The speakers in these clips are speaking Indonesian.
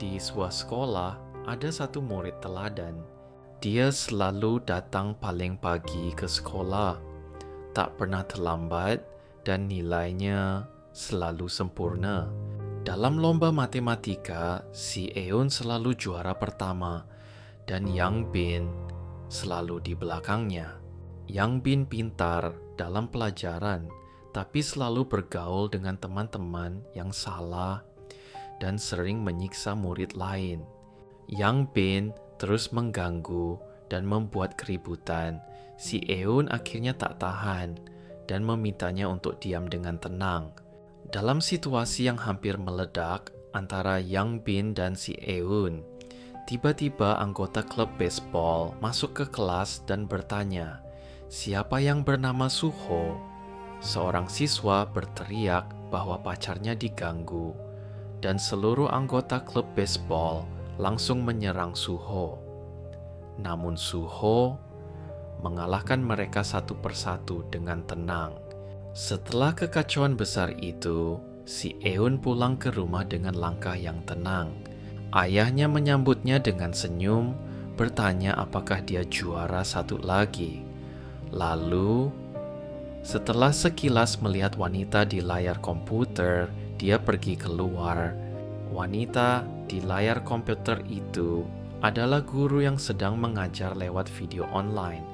Di sebuah sekolah, ada satu murid teladan. Dia selalu datang paling pagi ke sekolah, tak pernah terlambat, dan nilainya selalu sempurna. Dalam lomba matematika, si Eun selalu juara pertama, dan Yang Bin selalu di belakangnya. Yang Bin pintar dalam pelajaran, tapi selalu bergaul dengan teman-teman yang salah dan sering menyiksa murid lain. Yang Bin terus mengganggu dan membuat keributan. Si Eun akhirnya tak tahan dan memintanya untuk diam dengan tenang. Dalam situasi yang hampir meledak antara Yang Bin dan si Eun, tiba-tiba anggota klub baseball masuk ke kelas dan bertanya, "Siapa yang bernama Suho?" Seorang siswa berteriak bahwa pacarnya diganggu, dan seluruh anggota klub baseball langsung menyerang Suho. Namun Suho mengalahkan mereka satu persatu dengan tenang. Setelah kekacauan besar itu, si Eun pulang ke rumah dengan langkah yang tenang. Ayahnya menyambutnya dengan senyum, bertanya apakah dia juara satu lagi. Lalu, setelah sekilas melihat wanita di layar komputer, dia pergi keluar. Wanita di layar komputer itu adalah guru yang sedang mengajar lewat video online,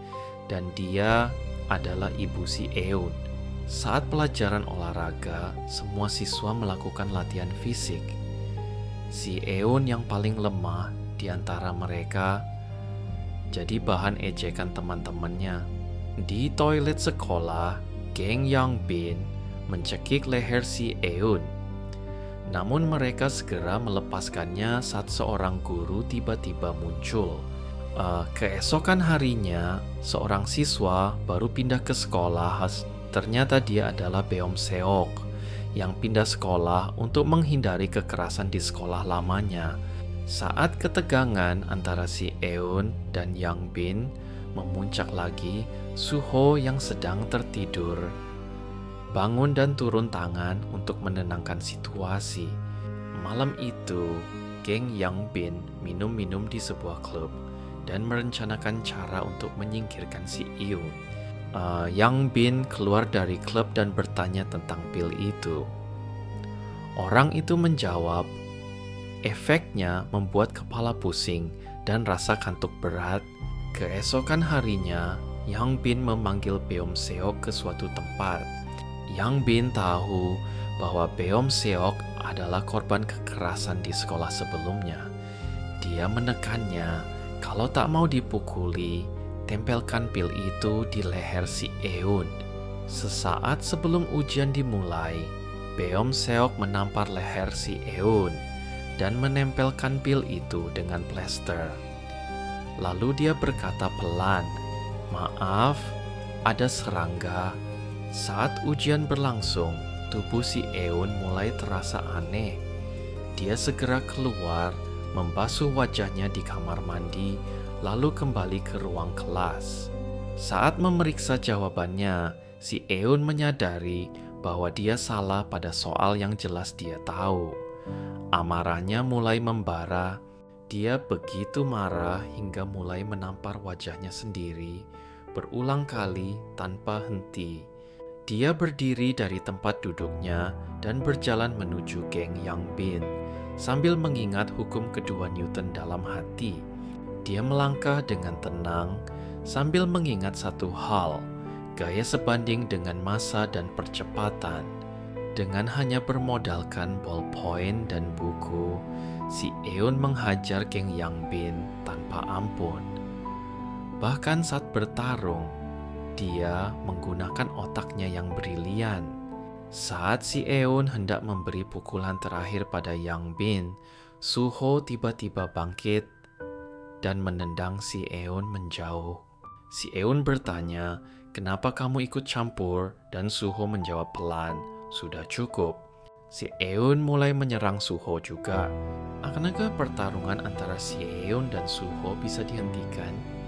dan dia adalah ibu si Eun. Saat pelajaran olahraga, semua siswa melakukan latihan fisik. Si Eun yang paling lemah di antara mereka jadi bahan ejekan teman-temannya. Di toilet sekolah, geng Yang Bin mencekik leher si Eun. Namun mereka segera melepaskannya saat seorang guru tiba-tiba muncul. Keesokan harinya, seorang siswa baru pindah ke sekolah. Ternyata dia adalah Beom Seok yang pindah sekolah untuk menghindari kekerasan di sekolah lamanya. Saat ketegangan antara si Eun dan Yang Bin memuncak lagi, Suho yang sedang tertidur bangun dan turun tangan untuk menenangkan situasi. Malam itu, geng Yang Bin minum-minum di sebuah klub dan merencanakan cara untuk menyingkirkan si Eun. Yang Bin keluar dari klub dan bertanya tentang pil itu. Orang itu menjawab, efeknya membuat kepala pusing dan rasa kantuk berat. Keesokan harinya, Yang Bin memanggil Beom Seok ke suatu tempat. Yang Bin tahu bahwa Beom Seok adalah korban kekerasan di sekolah sebelumnya. Dia menekannya, kalau tak mau dipukuli, tempelkan pil itu di leher si Eun. Sesaat sebelum ujian dimulai, Beom Seok menampar leher si Eun dan menempelkan pil itu dengan plester. Lalu dia berkata pelan, "Maaf, ada serangga." Saat ujian berlangsung, tubuh si Eun mulai terasa aneh. Dia segera keluar, membasuh wajahnya di kamar mandi, lalu kembali ke ruang kelas. Saat memeriksa jawabannya, si Eun menyadari bahwa dia salah pada soal yang jelas dia tahu. Amarahnya mulai membara. Dia begitu marah hingga mulai menampar wajahnya sendiri berulang kali tanpa henti. Dia berdiri dari tempat duduknya dan berjalan menuju geng Yang Bin sambil mengingat hukum kedua Newton dalam hati. Dia melangkah dengan tenang sambil mengingat satu hal, gaya sebanding dengan massa dan percepatan. Dengan hanya bermodalkan ballpoint dan buku, si Eun menghajar geng Yang Bin tanpa ampun. Bahkan saat bertarung, dia menggunakan otaknya yang brilian. Saat si Eun hendak memberi pukulan terakhir pada Yang Bin, Suho tiba-tiba bangkit dan menendang si Eun menjauh. Si Eun bertanya, "Kenapa kamu ikut campur?" Dan Suho menjawab pelan, "Sudah cukup." Si Eun mulai menyerang Suho juga. Akankah pertarungan antara si Eun dan Suho bisa dihentikan?